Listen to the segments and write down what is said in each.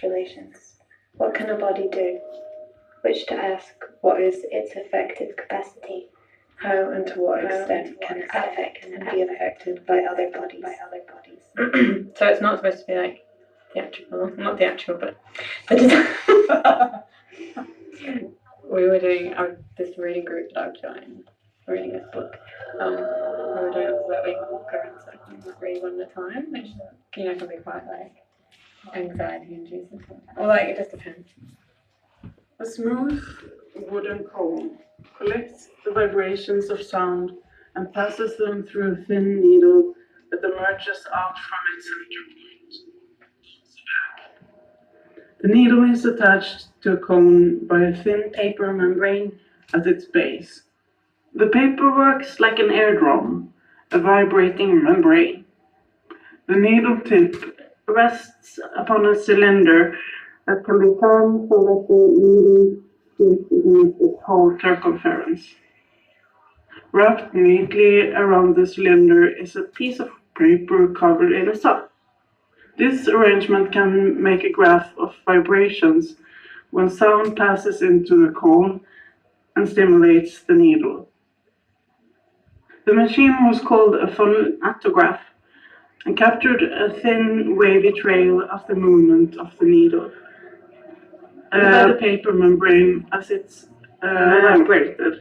relations. What can a body do? Which to ask, what is its effective capacity? How and to what extent can it affect and be affected by other bodies? So it's not supposed to be like theatrical, not theatrical, but we were doing this reading group that I've joined, reading this book. We were doing it so that we could go around circles and read one at a time, which can be quite like anxiety inducing sometimes. Or like it just depends. A smooth wooden cone collects the vibrations of sound and passes them through a thin needle that emerges out from its center point. The needle is attached to a cone by a thin paper membrane at its base. The paper works like an air drum, a vibrating membrane. The needle tip rests upon a cylinder that can be turned so that the needle fits against its whole circumference. Wrapped neatly around the cylinder is a piece of paper covered in a sock. This arrangement can make a graph of vibrations when sound passes into the cone and stimulates the needle. The machine was called a phonatograph and captured a thin, wavy trail of the movement of the needle. The paper membrane as it's vibrated.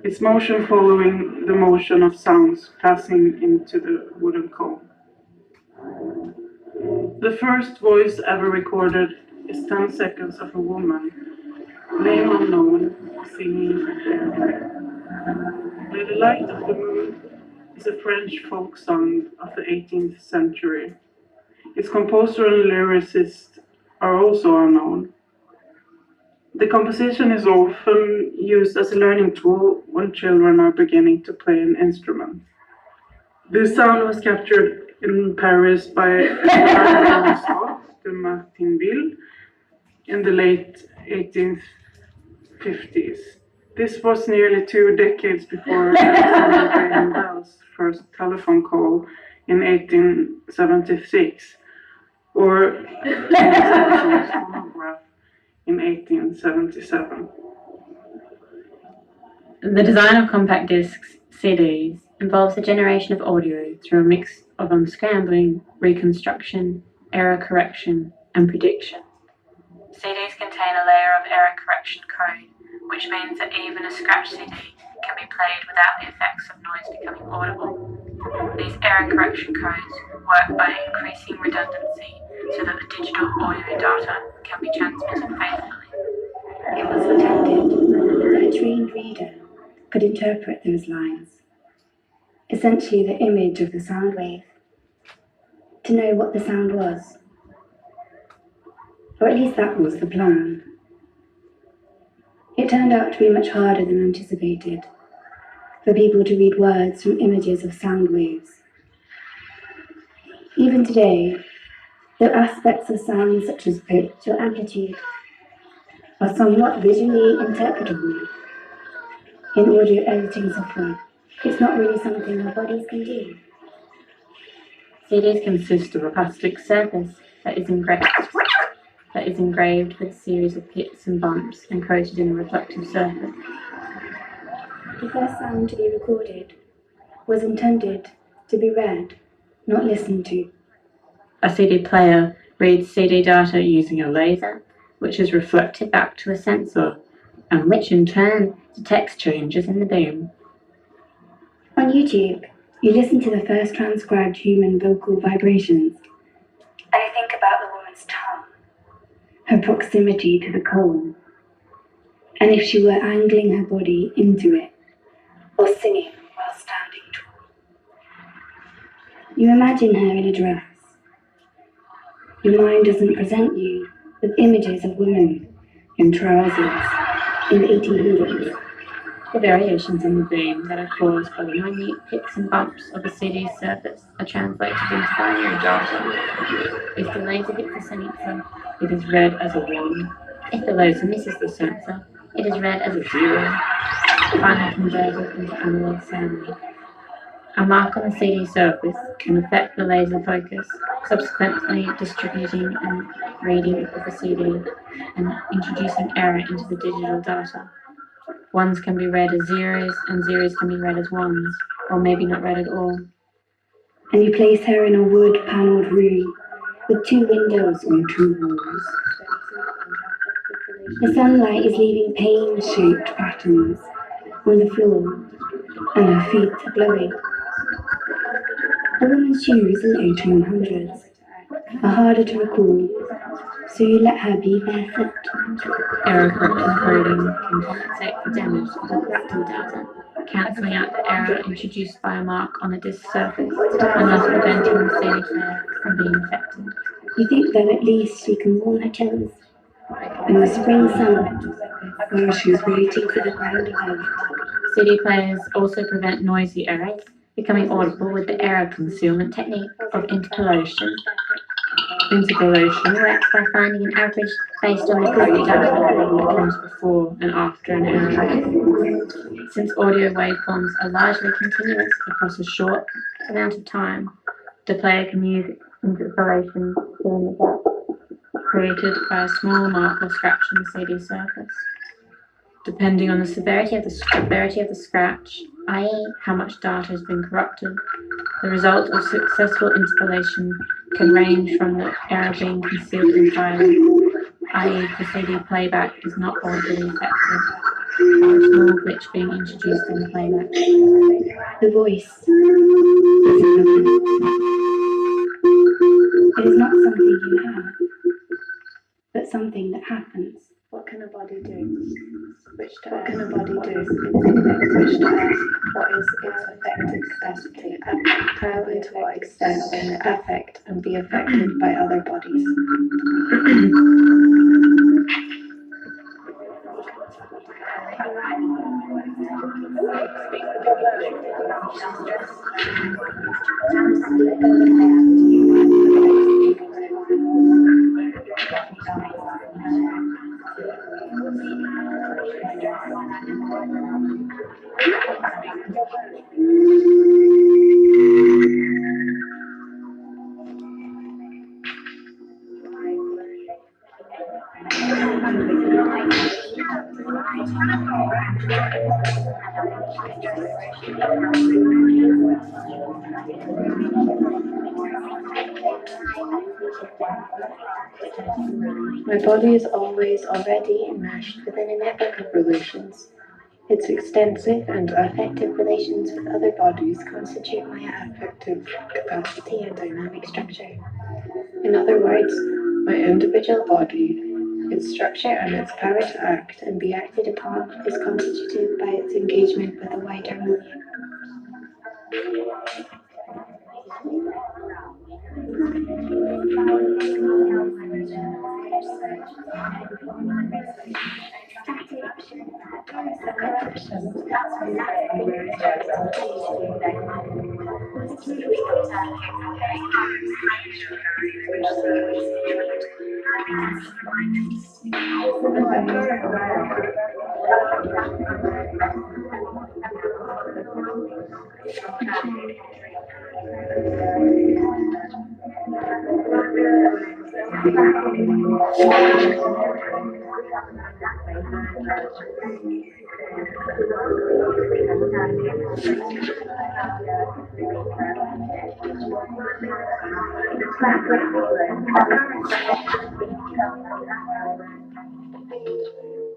Its motion following the motion of sounds passing into the wooden cone. The first voice ever recorded is 10 seconds of a woman, name unknown, singing. By the Light of the Moon is a French folk song of the 18th century. Its composer and lyricist are also unknown. The composition is often used as a learning tool when children are beginning to play an instrument. This sound was captured in Paris by de Martinville in the late 1850s. This was nearly 2 decades before Alexander Graham Bell's first telephone call in 1876, or phonograph in 1877. The design of compact discs, CDs, involves the generation of audio through a mix of unscrambling, reconstruction, error correction, and prediction. CDs contain a layer of error correction code, which means that even a scratch CD can be played without the effects of noise becoming audible. These error correction codes work by increasing redundancy so that the digital audio data can be transmitted faithfully. It was intended that a trained reader could interpret those lines, essentially the image of the sound wave, to know what the sound was. Or at least that was the plan. It turned out to be much harder than anticipated for people to read words from images of sound waves. Even today, though aspects of sound such as pitch or amplitude are somewhat visually interpretable in audio editing software, it's not really something our bodies can do. CDs consist of a plastic surface that is engraved with a series of pits and bumps and coated in a reflective surface. The first sound to be recorded was intended to be read, not listened to. A CD player reads CD data using a laser, which is reflected back to a sensor, and which in turn detects changes in the beam. On YouTube, you listen to the first transcribed human vocal vibrations, and you think about the woman's tongue, her proximity to the cone, and if she were angling her body into it, or singing while standing tall. You imagine her in a dress. Your mind doesn't present you with images of women in trousers in the 1800s. The variations in the beam that are caused by the minute pits and bumps of a CD's surface are translated into binary data. If the laser hits the sensor, it is read as a 1. If the laser misses the sensor, it is read as a 0. Finally converted into analog sound. A mark on the CD surface can affect the laser focus, subsequently distributing and reading of the CD and introducing error into the digital data. Ones can be read as zeros, and zeros can be read as ones, or maybe not read at all. And you place her in a wood-panelled room with 2 windows on 2 walls. The sunlight is leaving pain-shaped patterns on the floor, and her feet are glowing. A woman's shoes in the 1800s are harder to recall, so you let her be barefoot. Error-corrected coding can compensate for damage to the corrected data, cancelling out the error introduced by a mark on the disk surface, and thus preventing the CD player from being affected. You think that at least she can warm her toes in the spring sun while she's waiting for the ground event. CD players also prevent noisy errors becoming audible with the error concealment technique of interpolation. Interpolation works by finding an average based on the correct data that comes before and after an error. Since audio waveforms are largely continuous across a short amount of time, the player can use interpolation to fill in the gap created by a small mark or scratch on the CD surface. Depending on the severity of the scratch, i.e. how much data has been corrupted, the result of successful interpolation can range from the error being concealed entirely, i.e. the CD playback is not audibly affected, or a small glitch being introduced in the playback. The voice is nothing. It is not something you have, but something that happens. What can a body do? What can a body do? Which to ask, what is its affective capacity? How and to what extent can it affect and be affected by other bodies? My body is always already enmeshed within a network of relations. Its extensive and affective relations with other bodies constitute my affective capacity and dynamic structure. In other words, my individual body, its structure and its power to act and be acted upon is constituted by its engagement with a wider milieu.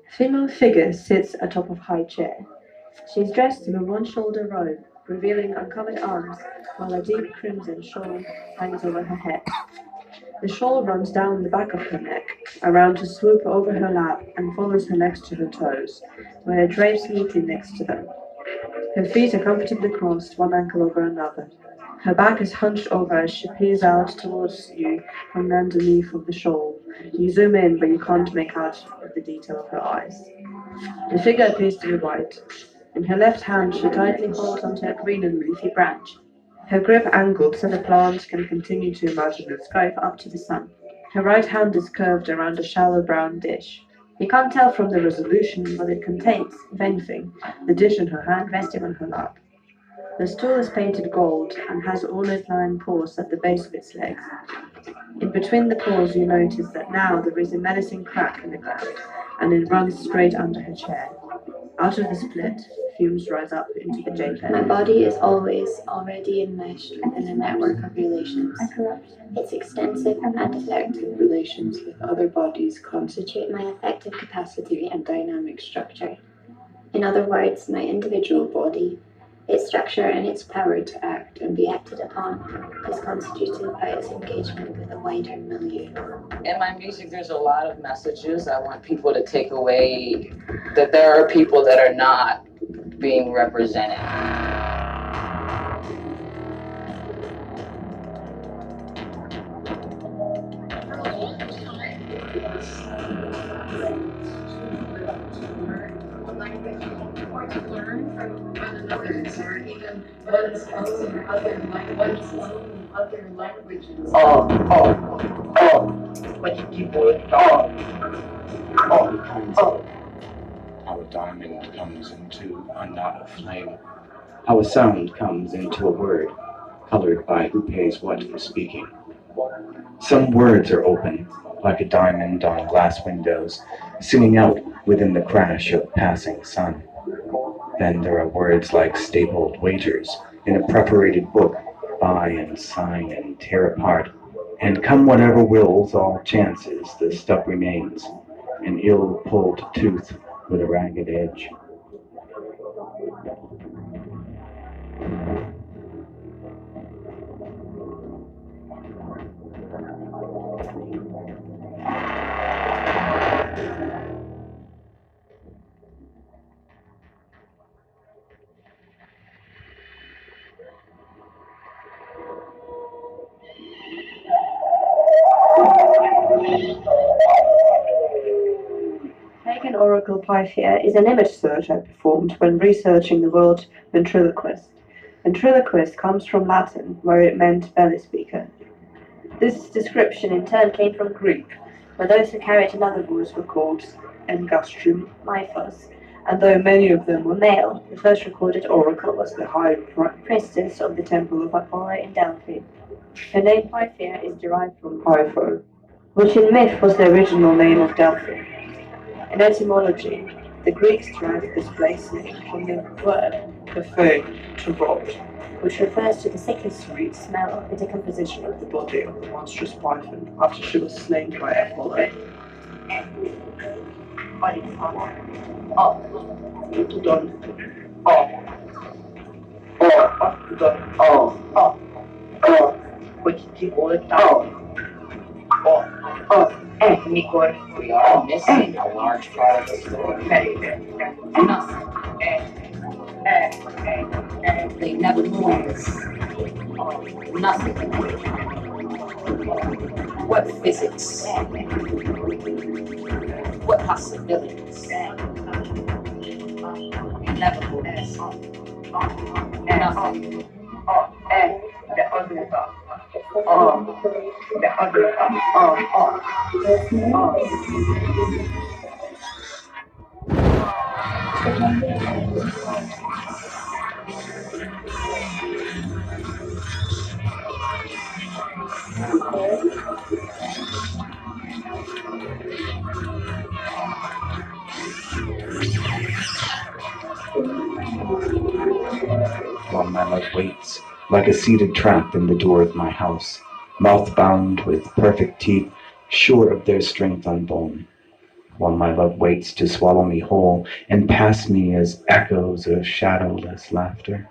A female figure sits atop of a high chair. She is dressed in a one-shoulder robe, revealing uncovered arms, while a deep crimson shawl hangs over her head. The shawl runs down the back of her neck, around to swoop over her lap, and follows her legs to her toes, where it drapes neatly next to them. Her feet are comfortably crossed, one ankle over another. Her back is hunched over as she peers out towards you from underneath of the shawl. You zoom in, but you can't make out the detail of her eyes. The figure appears to be white. In her left hand, she tightly holds onto a green and leafy branch. Her grip angled so the plant can continue to emerge in the sky up to the sun. Her right hand is curved around a shallow brown dish. You can't tell from the resolution what it contains, if anything, the dish in her hand resting on her lap. The stool is painted gold and has olive line paws at the base of its legs. In between the paws you notice that now there is a menacing crack in the ground, and it runs straight under her chair. Out of the split, fumes rise up into the JPEG. My body is always already enmeshed within a network of relations. Its extensive and effective relations with other bodies constitute my affective capacity and dynamic structure. In other words, my individual body, its structure and its power to act and be acted upon, is constituted by its engagement with a wider milieu. In my music, there's a lot of messages. I want people to take away that there are people that are not being represented. How a diamond comes into a knot of flame. How a sound comes into a word, colored by who pays what for speaking. Some words are open, like a diamond on glass windows, singing out within the crash of passing sun. Then there are words like stapled wagers in a perforated book, buy and sign and tear apart, and come whatever wills all chances, the stub remains, an ill-pulled tooth with a ragged edge. Pagan oracle Pythia is an image search I performed when researching the word ventriloquist. Ventriloquist comes from Latin, where it meant belly speaker. This description in turn came from Greek, where those who carried another voice were called engastrum mythos, and though many of them were male, the first recorded oracle was the high priestess of the temple of Apollo in Delphi. Her name Pythia is derived from Pytho, which in myth was the original name of Delphi. In etymology, the Greeks derived this place name from the word "pathe," to rot, which refers to the sickly sweet smell and decomposition of the body of the monstrous python after she was slain by Apollo. We are missing a large part of the story. Nothing. They never move. Nothing. What physics? What possibilities? Never moves. Nothing. While my love waits, like a seated trap in the door of my house, mouth bound with perfect teeth, sure of their strength unborn. While my love waits to swallow me whole and pass me as echoes of shadowless laughter.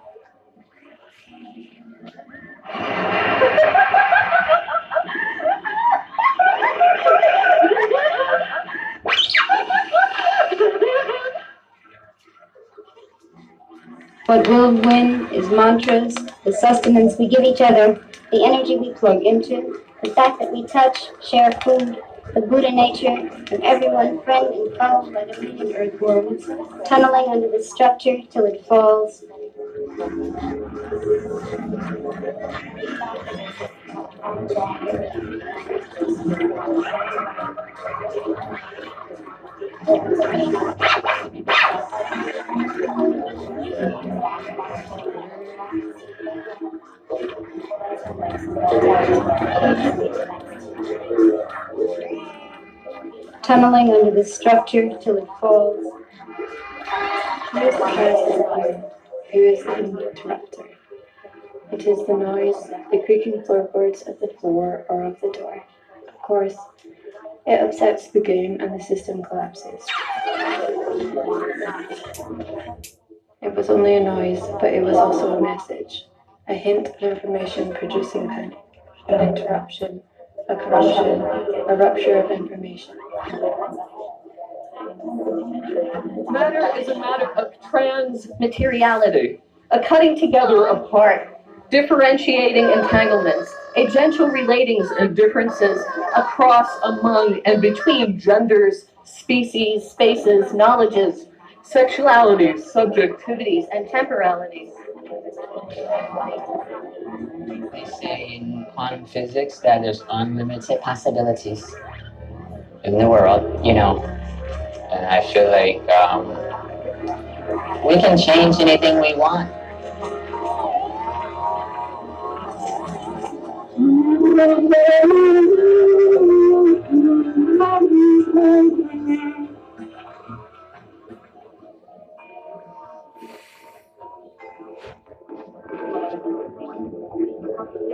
What will win is mantras, the sustenance we give each other, the energy we plug into, the fact that we touch, share food, the Buddha nature, and everyone friend and foe by the bleeding earthworms, tunneling under the structure till it falls. Tunneling under the structure till it falls. Here is the first sound. Here is the interrupter. It is the noise, the creaking floorboards of the floor or of the door. Of course, it upsets the game and the system collapses. It was only a noise, but it was also a message. A hint of information producing panic. An interruption, a corruption, a rupture of information. Matter is a matter of transmateriality, a cutting together of part, differentiating entanglements, a gentle relatings of differences across, among, and between genders, species, spaces, knowledges, sexualities, subjectivities, and temporalities. They say in quantum physics that there's unlimited possibilities in the world, and I feel like we can change anything we want.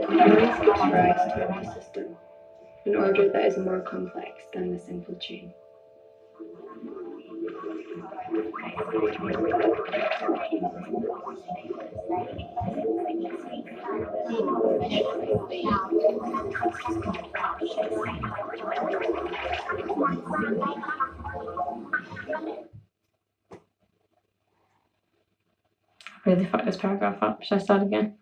Noise gives rise to a new system, an order that is more complex than the simple chain. Really fucked this paragraph up. Should I start again?